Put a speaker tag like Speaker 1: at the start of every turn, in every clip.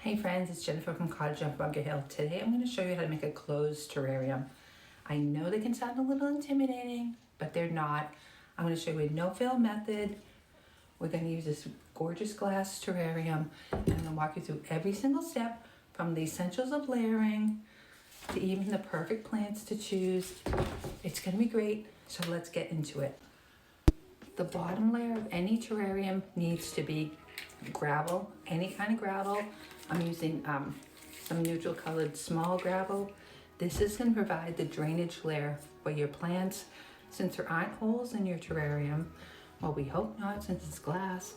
Speaker 1: Hey friends, it's Jennifer from Cottage on Bunker Hill. Today I'm going to show you how to make a closed terrarium. I know they can sound a little intimidating, but they're not. I'm going to show you a no-fail method. We're going to use this gorgeous glass terrarium, and I'm going to walk you through every single step from the essentials of layering to even the perfect plants to choose. It's going to be great, so let's get into it. The bottom layer of any terrarium needs to be gravel, any kind of gravel. I'm using some neutral colored small gravel. This is going to provide the drainage layer for your plants. Since there aren't holes in your terrarium, well, we hope not since it's glass,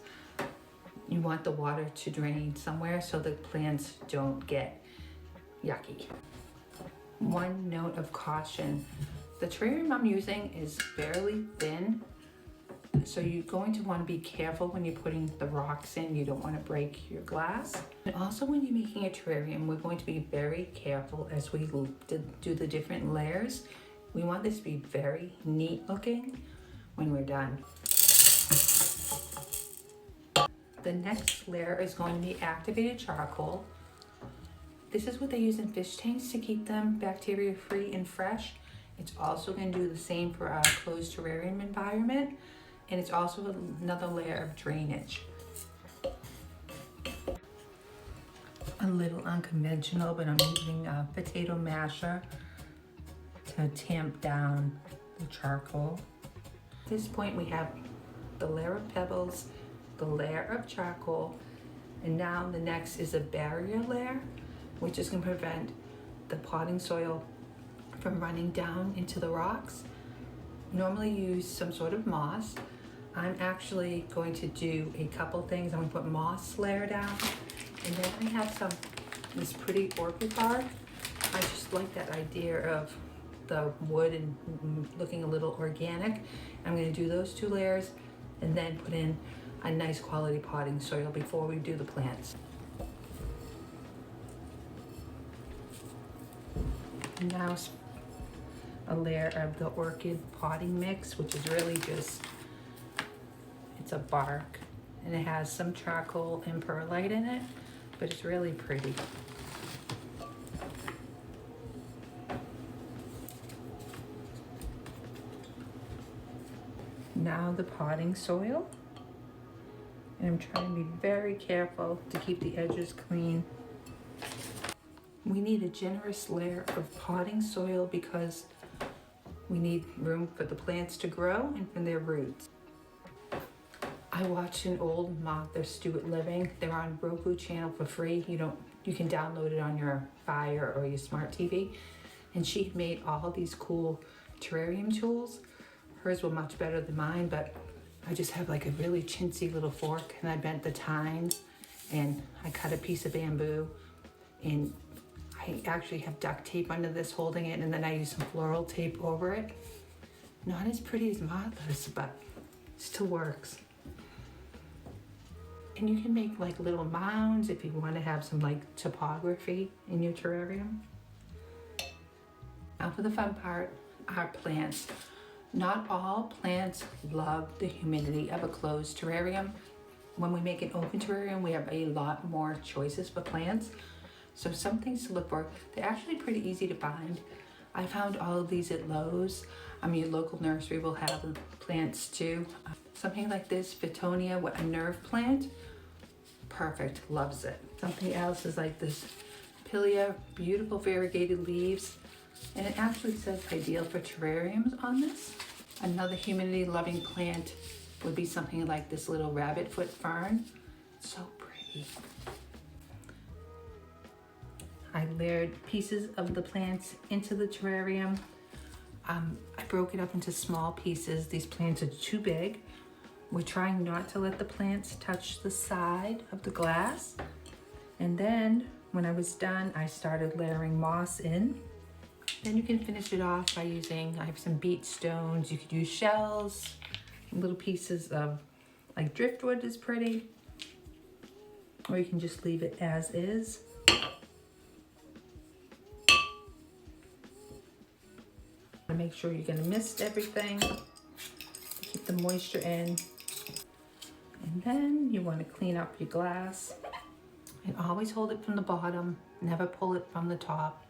Speaker 1: you want the water to drain somewhere so the plants don't get yucky. One note of caution, the terrarium I'm using is fairly thin, so you're going to want to be careful when you're putting the rocks in. You don't want to break your glass. And also when you're making a terrarium, we're going to be very careful as we do the different layers. We want this to be very neat looking when we're done. The next layer is going to be activated charcoal. This is what they use in fish tanks to keep them bacteria free and fresh. It's also going to do the same for a closed terrarium environment. And it's also another layer of drainage. A little unconventional, but I'm using a potato masher to tamp down the charcoal. At this point we have the layer of pebbles, the layer of charcoal, and now the next is a barrier layer, which is going to prevent the potting soil from running down into the rocks. Normally use some sort of moss. I'm actually going to do a couple things. I'm going to put moss layer down, and then I have this pretty orchid bark. I just like that idea of the wood and looking a little organic. I'm going to do those two layers and then put in a nice quality potting soil before we do the plants. Now a layer of the orchid potting mix, which is really just, it's a bark and it has some charcoal and perlite in it, but it's really pretty. Now the potting soil, and I'm trying to be very careful to keep the edges clean. We need a generous layer of potting soil because we need room for the plants to grow and for their roots. I watched an old Martha Stewart Living. They're on Roku channel for free. You can download it on your Fire or your smart TV. And she made all these cool terrarium tools. Hers were much better than mine, but I just have like a really chintzy little fork, and I bent the tines and I cut a piece of bamboo, and I actually have duct tape under this holding it, and then I use some floral tape over it. Not as pretty as Martha's, but it still works. And you can make like little mounds if you want to have some like topography in your terrarium. Now for the fun part, our plants. Not all plants love the humidity of a closed terrarium. When we make an open terrarium, we have a lot more choices for plants. So some things to look for. They're actually pretty easy to find. I found all of these at Lowe's. Your local nursery will have plants too. Something like this, Fittonia, a nerve plant. Perfect, loves it. Something else is like this Pilia, beautiful variegated leaves. And it actually says ideal for terrariums on this. Another humidity loving plant would be something like this little rabbit foot fern. So pretty. I layered pieces of the plants into the terrarium. I broke it up into small pieces. These plants are too big. We're trying not to let the plants touch the side of the glass. And then when I was done, I started layering moss in. Then you can finish it off by using, I have some beet stones. You could use shells, little pieces of like driftwood is pretty. Or you can just leave it as is. Make sure you're going to mist everything to keep the moisture in. And then you want to clean up your glass. And always hold it from the bottom, never pull it from the top.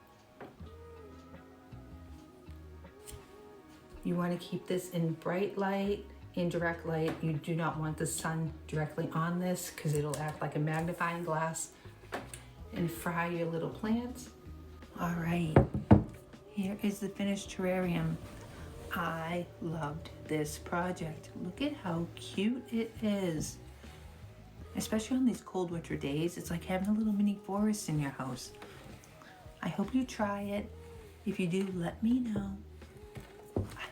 Speaker 1: You want to keep this in bright light, indirect light. You do not want the sun directly on this because it'll act like a magnifying glass and fry your little plants. All right, here is the finished terrarium. I loved this project. Look at how cute it is. Especially on these cold winter days, it's like having a little mini forest in your house. I hope you try it. If you do, let me know. I